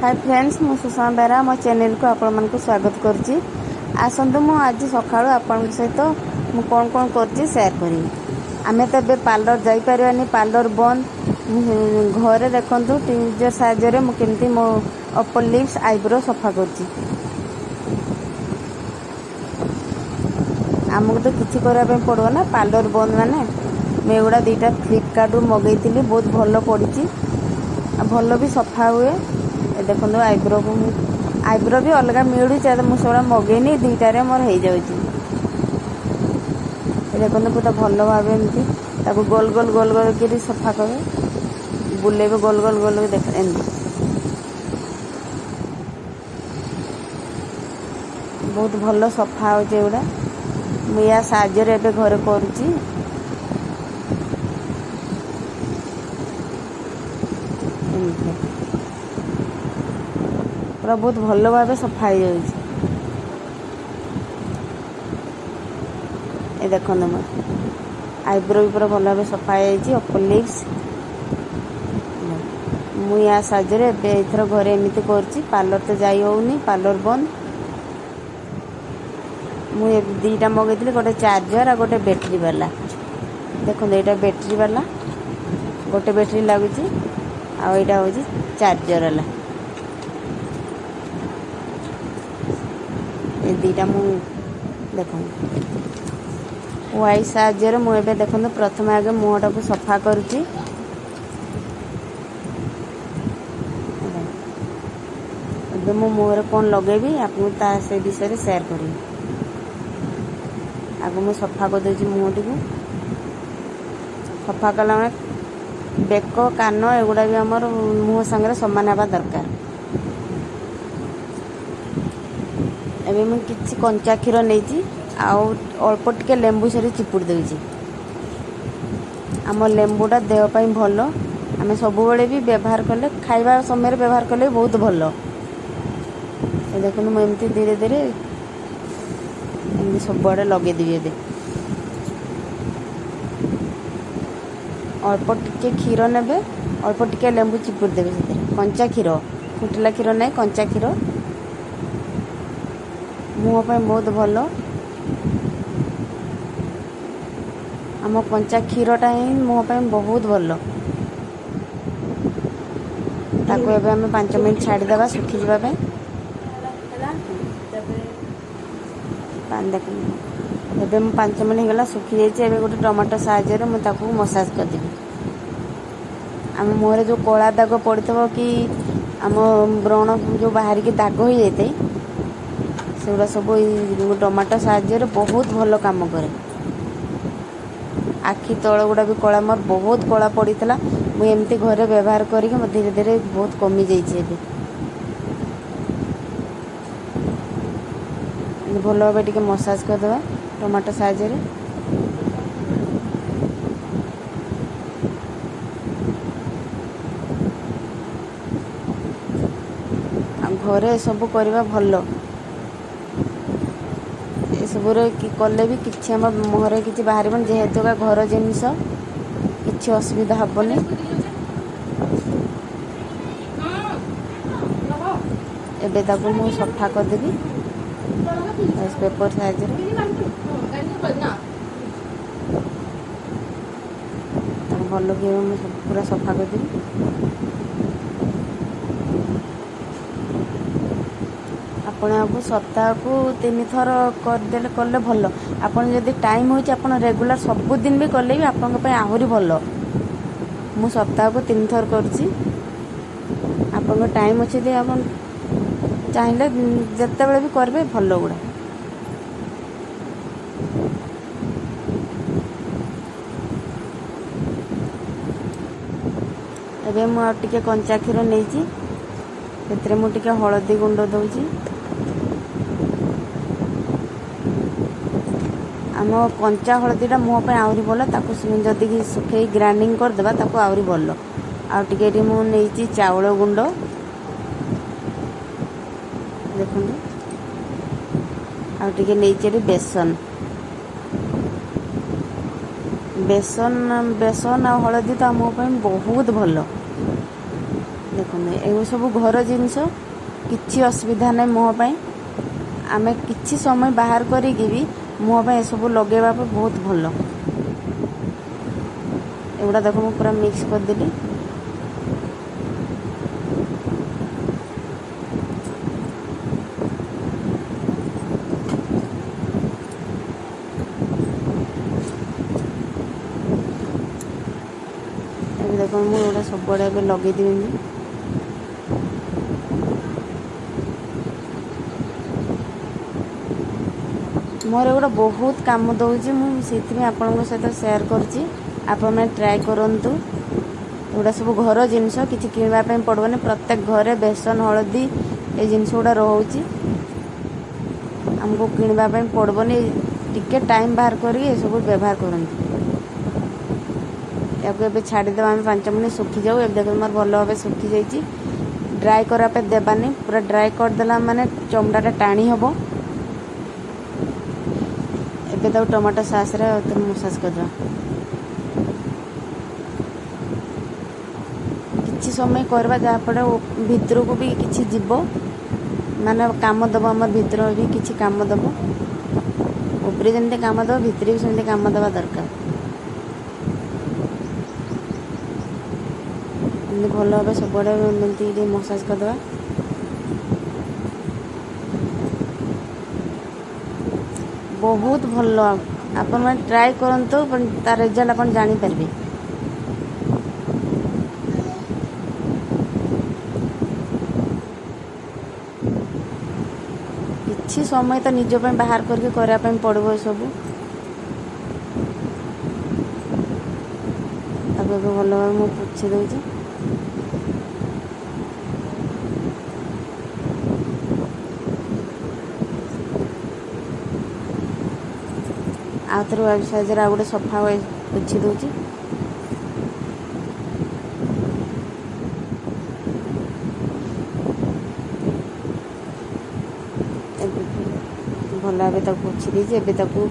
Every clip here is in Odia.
हाय फ्रेंड्स मु सुषमा बेरा मो चैनल को आपण मन को स्वागत करची। आसंतु मु आज सकाळु आपण सहित मु कोन कोन करची शेयर करी। आमे त बे पार्लर जाई परवानी, पार्लर बंद। घरे देखंतु टीजर साहाय्य रे मु केमती मो अपर लिप्स आईब्रो सफा करची। आमको तो किछि करा पे पड़ो ना, पार्लर बंद माने। मैं एगुड़ा दीटा फ्लिपकार्ट मगैली, बहुत भल पड़ी, भल भी सफा हुए। देखो आईब्रो भी अलग मिलूँ, मुझे मगेनी दीटारे मोर हो जाऊँगी। देखो पूरा भल भाव एमती गोल गोल गोल गोल कर सफा करे, बुलेबे गोल गोल गोल देख एमती बहुत भल सफा होगा। मुझे साहाଯ୍य रे घरे करुँची। पूरा बहुत भल भाव सफा हो जाऊँगी। ये देखो आईब्रो भी पूरा भल भाव सफा हो अपर लिप्स। मु या साहाଯ୍य एथर घरे एमती कर पार्लर तो जाई होनी, पार्लर बंद। मुझे दीटा मगैली, गोटे चार्जर आ गोटे बैटरी वाला। देखो यहाँ बैटरी वाला गोटे बैटरी लगुच, आईटा हूँ चार्जर वाला। ये दीटा मु देख वाई साहाଯ୍य मुझे देखो प्रथम आगे मुहटा को सफा करुँची। मो मुहर कौन लगेबी आपको से विषय शेयर करी। आगे मुझे सफा कर दूसरी मुहटी को। सफा कला बेक कान एगुड़ा भी आमर मुह सांगे सामान हवा दरकार। एबे मैं किसी कंचा क्षीर नहीं अल्प टिके लेंबू से चिपुड़ दूची। आम लेंबूटा देहपाई भल, आम सब भी व्यवहार कले, खाइबा समय व्यवहार कले बहुत भल। देखो मुझे धीरे धीरे सब आड़े लगेदेवी। ए अल्प टिके क्षीर ने, अल्प टिके लेंबू चिपुड़ देवे से कंचा क्षीर, फुटिला क्षीर नहीं, कंचा क्षीर मुँह पे बहुत भल। आम कंचा क्षीरटा ही मुँह पे बहुत भल। ताको एबे हमें 5 मिनट छाड़देवा सुखी जावाई। देख 5 मिनट होगा सुखी जाइए। गोटे टमाटो साहाଯ୍य मुझे मसाज करदेवी। आम मुहर जो कला दाग पड़ी थो कि आम व्रण जो बाहर की दाग हो जाए, सेगुड़ा सब टमाटो साहाଯ୍य बहुत भल काम करे। आखि तल गुड़ा भी कला, मोर बहुत कला पड़ी था। मुझे एमती घरे व्यवहार करके धीरे धीरे बहुत कमी जाइए। भल भाव टे मसाज करदे टमाटो साहाଯ୍य। घरे सब करवा भल। सब कले भी किसी आम मुहर किसी बाहर जेहेतु घर जिनस किसी असुविधा हेनी। एबे ताको मु सफा करदेवी पेपर साहाଯ୍य। भल कि पूरा सफा करदेवी। आपको सप्ताह को 3 थर करदे कले भल। आपन जदि टाइम हो रेगुलर सबुदिन भी कले भी आपन आहरी भल। मु सप्ताह को 3 थर करची। आपन टाइम अच्छे आप चाहिए जिते बड़े भी करेंगे भल गुड़ा। एबे मु टिके कंचा क्षीर नहीं, से मुझे हलदी गुंड दूची। आम कंचा हलदीटा मुँह पे आहरी भल, जदि सुखे ग्राइंडिंग करदेबा ताको आहरी भल। आटे मुझे चाउल गुंड देखो, आटे नहीं बेसन बेसन बेसन आ हलदी तो मुँह पे बहुत भल। ଦେଖନ୍ତୁ ଏଗୁলো ସବୁ ଘର ଜିନିଷ, କିଛି ଅସୁବିଧା ନାହିଁ ମୁହଁ ପାଇଁ। ଆମେ କିଛି ସମୟ ବାହାର କରିକି ବି ମୁହଁ ପାଇଁ ଏସବୁ ଲଗାଇବା ପାଇଁ ବହୁତ ଭଲ। ଏଗୁଡ଼ା ଦେଖ ମୁଁ ପୁରା ମିକ୍ସ କରିଦେଲି। ଏବେ ଦେଖ ମୁଁ ଏଗୁଡ଼ା ସବୁଆଡ଼େ ଏବେ ଲଗେଇଦେବି। ମୋର ଏଗୁଡ଼ା ବହୁତ କାମ ଦେଉଛି, ମୁଁ ସେଥିପାଇଁ ଆପଣଙ୍କ ସହିତ ସେୟାର କରୁଛି। ଆପଣମାନେ ଟ୍ରାଏ କରନ୍ତୁ। ଏଗୁଡ଼ା ସବୁ ଘର ଜିନିଷ, କିଛି କିଣିବା ପାଇଁ ପଡ଼ିବନି। ପ୍ରତ୍ୟେକ ଘରେ ବେସନ, ହଳଦୀ ଏ ଜିନିଷ ଗୁଡ଼ା ରହୁଛି, ଆମକୁ କିଣିବା ପାଇଁ ପଡ଼ିବନି। ଟିକେ ଟାଇମ୍ ବାହାର କରିକି ଏସବୁ ବ୍ୟବହାର କରନ୍ତୁ। ୟାକୁ ଏବେ ଛାଡ଼ିଦେବା ଆମେ 5 ମିନିଟ୍ ଶୁଖିଯାଉ। ଏବେ ଦେଖନ୍ତୁ ମୋର ଭଲ ଭାବେ ଶୁଖିଯାଇଛି। ଡ୍ରାଏ କରିବା ପାଇଁ ଦେବାନି, ପୁରା ଡ୍ରାଏ କରିଦେଲା ମାନେ ଚମଡ଼ାଟା ଟାଣି ହେବ। ଏବେ ତାକୁ ଟମାଟୋ ସସ୍ରେ ମସାଜ କରିଦେବା। କିଛି ସମୟ କରିବା, ଯାହାଫଳରେ ଭିତରକୁ ବି କିଛି ଯିବ, ମାନେ କାମ ଦେବ। ଆମର ଭିତର ବି କିଛି କାମ ଦେବ। ଉପରେ ଯେମିତି କାମ ଦେବ, ଭିତରେ ବି ସେମିତି କାମ ଦେବା ଦରକାର। ଏମିତି ଭଲ ଭାବେ ସବୁଆଡ଼େ ଏମିତି ଟିକେ ମସାଜ କରିଦେବା। ବହୁତ ଭଲ, ଆପଣମାନେ ଟ୍ରାଏ କରନ୍ତୁ, ତା ରେଜଲ୍ଟ ଆପଣ ଜାଣିପାରିବେ। କିଛି ସମୟ ତ ନିଜ ପାଇଁ ବାହାର କରିକି କରିବା ପାଇଁ ପଡ଼ିବ ଏସବୁ। ତାକୁ ଏବେ ଭଲ ଭାବେ ମୁଁ ପୋଛି ଦେଉଛି। ଆଉ ଥରେ ୱାଇପ୍ ସାହାଯ୍ୟରେ ଆଉ ଗୋଟେ ସଫା ପୋଛି ଦେଉଛି। ଭଲ ଭାବେ ତାକୁ ପୋଛି ଦେଇଛି। ଏବେ ତାକୁ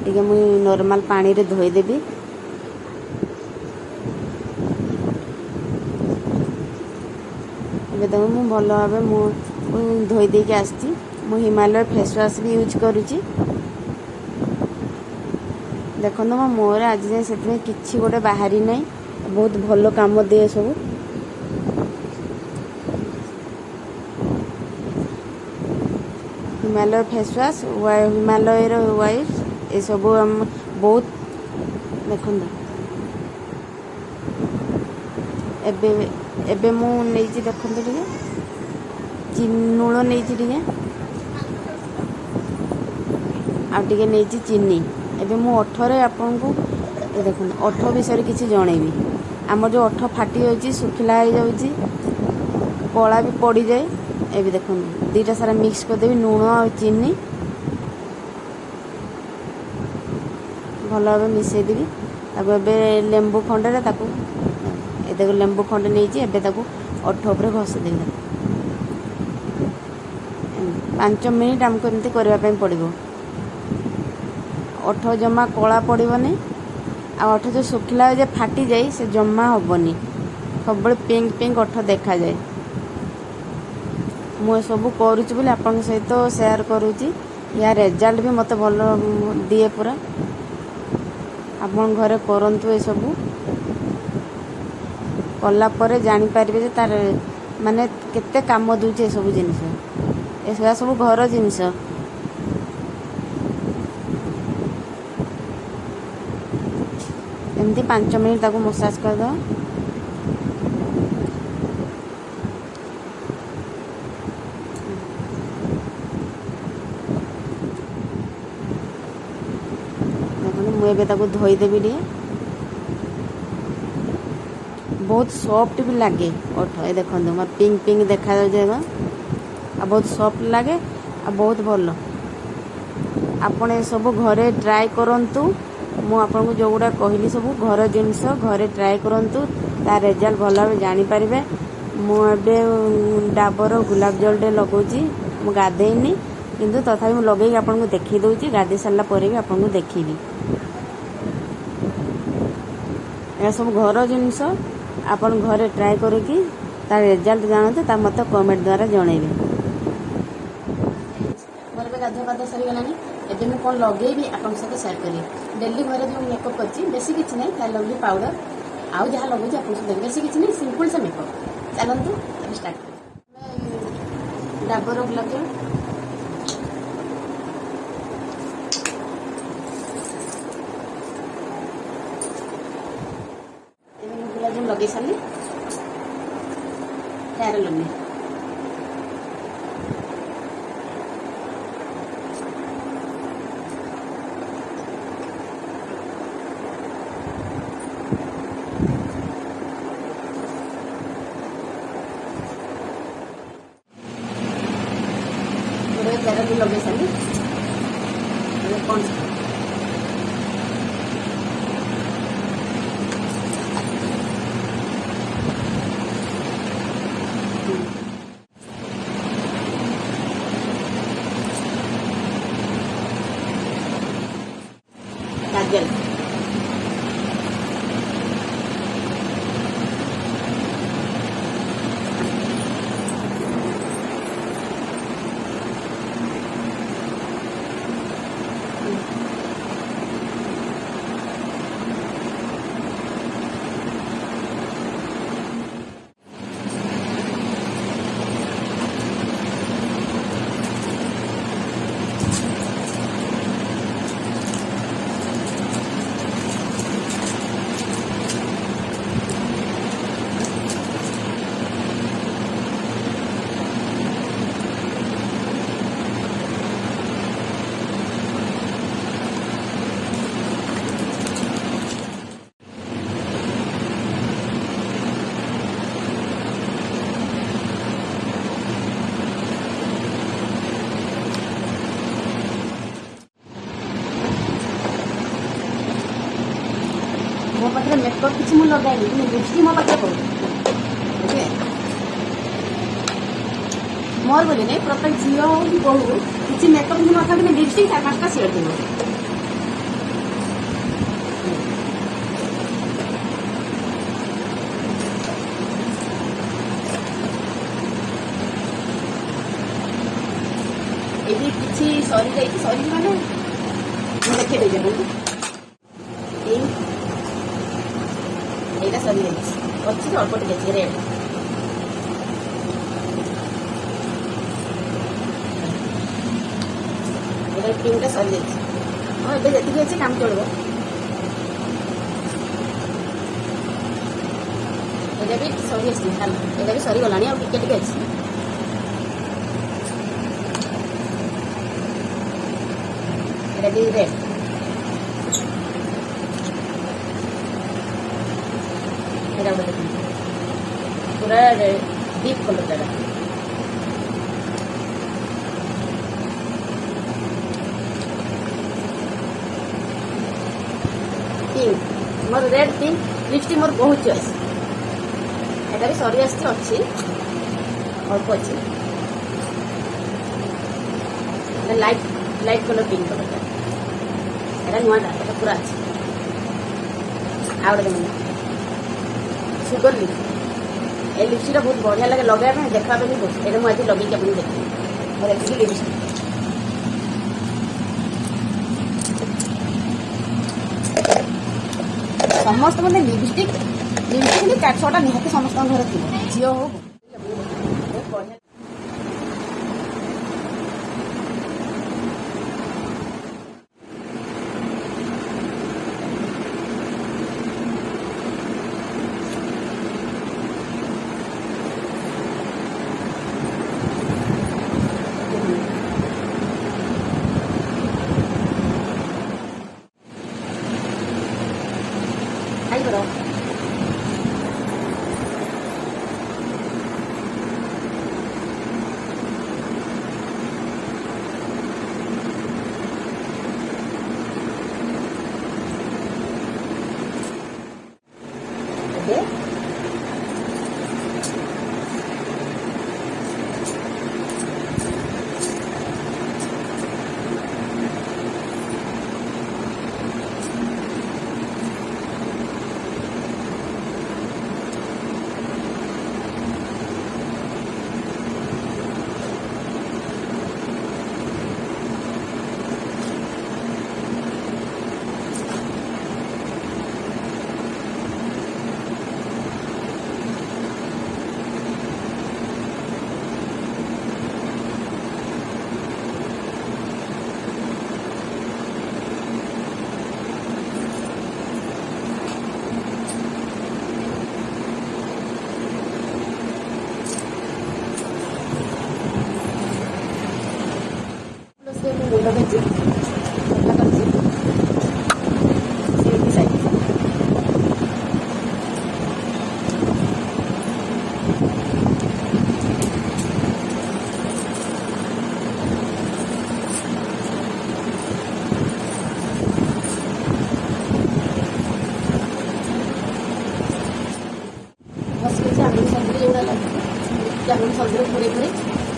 ଟିକେ ମୁଁ ନର୍ମାଲ୍ ପାଣିରେ ଧୋଇଦେବି। ଏବେ ତାକୁ ମୁଁ ଭଲ ଭାବେ ମୁଁ ଧୋଇ ଦେଇକି ଆସିଛି। ମୁଁ ହିମାଲୟ ଫେସ୍ ୱାଶ୍ ବି ୟୁଜ୍ କରୁଛି। ଦେଖନ୍ତୁ ମୋ ମୁହଁରେ ଆଜି ଯାଏଁ ସେଥିପାଇଁ କିଛି ଗୋଟେ ବାହାରି ନାହିଁ। ବହୁତ ଭଲ କାମ ଦିଏ ସବୁ। ହିମାଲୟ ଫେସ୍ ୱାଶ୍, ହିମାଲୟର ୱାଇପ୍ସ, ଏସବୁ ବହୁତ ଦେଖନ୍ତୁ। ଏବେ ମୁଁ ନେଇଛି, ଦେଖନ୍ତୁ ଟିକେ ଲୁଣ ନେଇଛି, ଟିକେ ଆଉ ଟିକେ ନେଇଛି ଚିନି। ଏବେ ମୁଁ ଓଠରେ ଆପଣଙ୍କୁ ଦେଖନ୍ତୁ ଓଠ ବିଷୟରେ କିଛି ଜଣେଇବି। ଆମର ଯେଉଁ ଓଠ ଫାଟି ଯାଉଛି, ଶୁଖିଲା ହେଇଯାଉଛି, କଳା ବି ପଡ଼ିଯାଏ। ଏବେ ଦେଖନ୍ତୁ ଦୁଇଟା ସାରା ମିକ୍ସ କରିଦେବି, ଲୁଣ ଆଉ ଚିନି ଭଲ ଭାବେ ମିଶାଇଦେବି। ତାକୁ ଏବେ ଲେମ୍ବୁ ଖଣ୍ଡରେ ତାକୁ ତାକୁ ଲେମ୍ବୁ ଖଣ୍ଡେ ନେଇଛି। ଏବେ ତାକୁ ଓଠ ଉପରେ ଘଷିଦେବି। 5 ମିନିଟ୍ ଆମକୁ ଏମିତି କରିବା ପାଇଁ ପଡ଼ିବ। ଓଠ ଜମା କଳା ପଡ଼ିବନି, ଆଉ ଓଠ ଯେଉଁ ଶୁଖିଲା ଯେ ଫାଟିଯାଏ ସେ ଜମା ହେବନି। ସବୁବେଳେ ପିଙ୍କ ପିଙ୍କ ଓଠ ଦେଖାଯାଏ। ମୁଁ ଏସବୁ କରୁଛି ବୋଲି ଆପଣଙ୍କ ସହିତ ସେୟାର କରୁଛି। ୟା ରେଜଲ୍ଟ ବି ମୋତେ ଭଲ ଦିଏ ପୁରା। ଆପଣ ଘରେ କରନ୍ତୁ, ଏସବୁ କଲା ପରେ ଜାଣିପାରିବେ ଯେ ତାର ମାନେ କେତେ କାମ ଦେଉଛି ଏସବୁ ଜିନିଷ। ଏସବୁ ସବୁ ଘର ଜିନିଷ। ଏମିତି 5 ମିନିଟ୍ ତାକୁ ମସାଜ କରିଦେବା। ଦେଖନ୍ତୁ ମୁଁ ଏବେ ତାକୁ ଧୋଇଦେବି ଟିକେ। ବହୁତ ସଫ୍ଟ ବି ଲାଗେ ଓଠ। ଏ ଦେଖନ୍ତୁ ମୋର ପିଙ୍କ ପିଙ୍କ ଦେଖାଯାଉଛି ଏବେ, ଆଉ ବହୁତ ସଫ୍ଟ ଲାଗେ, ଆଉ ବହୁତ ଭଲ। ଆପଣ ଏସବୁ ଘରେ ଟ୍ରାଏ କରନ୍ତୁ। ମୁଁ ଆପଣଙ୍କୁ ଯେଉଁଗୁଡ଼ା କହିଲି ସବୁ ଘର ଜିନିଷ, ଘରେ ଟ୍ରାଏ କରନ୍ତୁ, ତା ରେଜଲ୍ଟ ଭଲ ଭାବେ ଜାଣିପାରିବେ। ମୁଁ ଏବେ ଡାବର ଗୋଲାପ ଜଲଟେ ଲଗାଉଛି। ମୁଁ ଗାଧେଇନି, କିନ୍ତୁ ତଥାପି ମୁଁ ଲଗେଇକି ଆପଣଙ୍କୁ ଦେଖାଇ ଦେଉଛି। ଗାଧେଇ ସାରିଲା ପରେ ବି ଆପଣଙ୍କୁ ଦେଖେଇବି। ଏହା ସବୁ ଘର ଜିନିଷ, ଆପଣ ଘରେ ଟ୍ରାଏ କରିକି ତା ରେଜଲ୍ଟ ଜାଣନ୍ତୁ, ତା ମୋତେ କମେଣ୍ଟ ଦ୍ୱାରା ଜଣେଇବେ। ମୋର ଏବେ ଗାଧୁଆ ପାଧୁଆ ସରିଗଲାଣି। ଏବେ ମୁଁ କ'ଣ ଲଗେଇବି ଆପଣଙ୍କ ସହିତ ସେୟାର କରିବି। ଡେଲି ଘରେ ଯେଉଁ ମେକଅପ୍ କରିଛି, ବେଶୀ କିଛି ନାହିଁ, ଫେୟାର୍ ଲଭଲି ପାଉଡ଼ର ଆଉ ଯାହା ଲଗାଉଛି ଆପଣଙ୍କ ସହିତ ବେଶୀ କିଛି ନାହିଁ, ସିମ୍ପଲ୍ ସେ ମେକଅପ୍। ଚାଲନ୍ତୁ ଏବେ ଷ୍ଟାର୍ଟ କରିବି। ଡାବର ଗୁଲାବଜାମ, ଏବେ ମୁଁ ଗୁଲାବଜାମ ଲଗେଇ ସାରିଲି। ଫେୟାର୍ ଲଭଲି ଫେୟାର୍ ଲଭଲି ଲଗେଇ ସାରିଲି। ଏବେ କ'ଣ काजल, ମୋ ପାଖରେ ମେକଅପ୍ କିଛି ମୁଁ ଲଗାଇନି, କିନ୍ତୁ ଲିପଷ୍ଟିକ୍ ମୋ ପାଖରେ ପଡ଼ୁଛି। ବୁଝିଲେ, ମୋର ବୋଲି ନାହିଁ, ପ୍ରତ୍ୟେକ ଝିଅ ହଉ କି ବୋହୂ ହଉ କିଛି ମେକଅପ୍ କିନ୍ତୁ ନଥାଏ, କିନ୍ତୁ ଲିପଷ୍ଟିକ୍ 4-5ଟା ସିଅର୍ ଥିବ। ଏଠି କିଛି ସରିଯାଇଛି, ସରିଛି ମାନେ ମୁଁ ଦେଖେଇ ଦେବି ଆପଣଙ୍କୁ। এইটা সরিଯାଇଛି, ଅଛି ଅଳ୍ପ ଟିକେ ଅଛି ରେଡ୍। ଏଇଟା କ୍ରିମ୍ଟା ସରିଯାଇଛି। ହଁ, ଏବେ ଯେତିକି ଅଛି କାମ ଚଳିବ। ଏଇଟା ବି ସରିଯାଇଛି, ଏଇଟା ବି ସରିଗଲାଣି, ଆଉ ଟିକେ ଟିକେ ଅଛି। ଏଇଟା ବି ରେଡ୍। पूरा डीप कलर का पिंक, मोर रेड पिंक लिपस्टिक मोर बहुत चॉइस। एटा भी सरी आसी अच्छी, अल्प अच्छी। Light light colour pink colour का एटा नुआटा, एटा पूरा अच्छी। आउट सुगर लिप, ये लिपस्टिक बहुत बढ़िया लगे लगाया, देखा भी बहुत। ये मुझे लगे अपनी देखिए, और एक्चुअली लिपस्टिक समस्त मतलब लिपस्टिक लिपस्टिक 4-6टा निहाती समस्त घर थी, झील हो बढ़िया।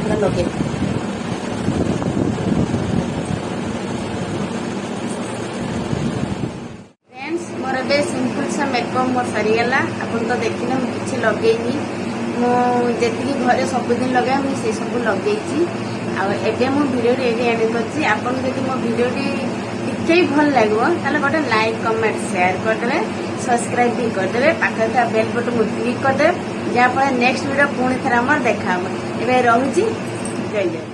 ପୁରା ଲଗେଇ। फ्रेंड्स मोर ए सिंपल सा मेकअप मोर सरीगला। आप तो देखने मुझे किसी लगेनी मुझे घरे सबुदिन लगे मुझे सब लगे आबे मो भिडियो एंड कर। आपको जब मो भिडियो टे भल लगे गोटे लाइक कमेंट शेयर करदे सब्सक्राइब भी करदे पाखे बेल बटन क्लिक करदे जहाँफल नेक्स्ट वीडियो पुणी थे देखा। ए रोची जय जय।